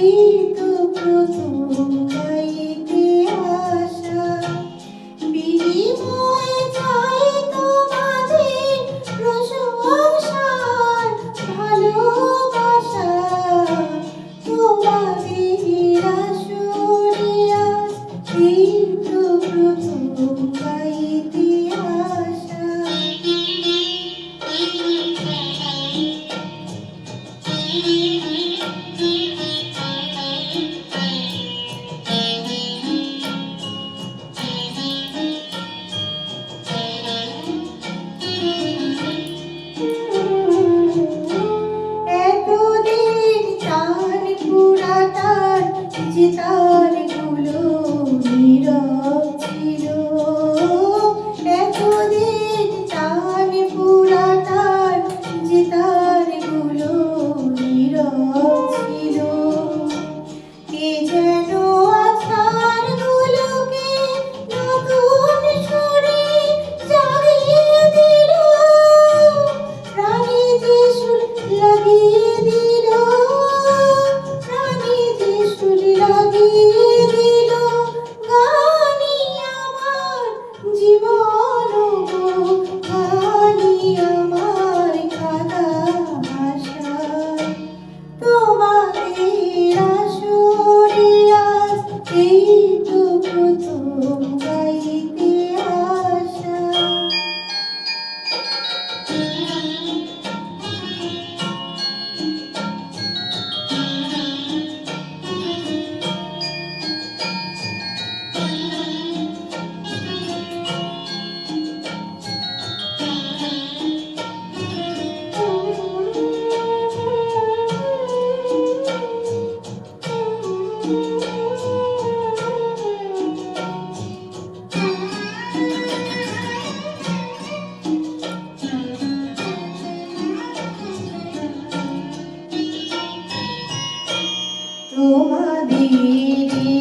এই তো প্রথম গাইতে আসা, বিনিময়ে চাই তোমাদের প্রশংসার ভালোবাসা। তোমাদের আসরে আজ এই তো প্রথম গাইতে আসা। এতদিন টান পুরাটার যে তারগুলো নীরব ছিল, এতদিন টান পুরাটার যে তারগুলো নীরব ছিল, কে যেন আজ তারগুলোকে নতুন সুরে জাগিয়ে দিল, প্রাণে যে সুর লাগিয়ে দিল, প্রাণে যে সুর লাগিয়ে দিল। গানি আমার জীবন গো, গানি আমার কাঁদা ভাষা। তোমাদের আসরে আজ এই তো প্রথম গাইতে আসা। তোমাদের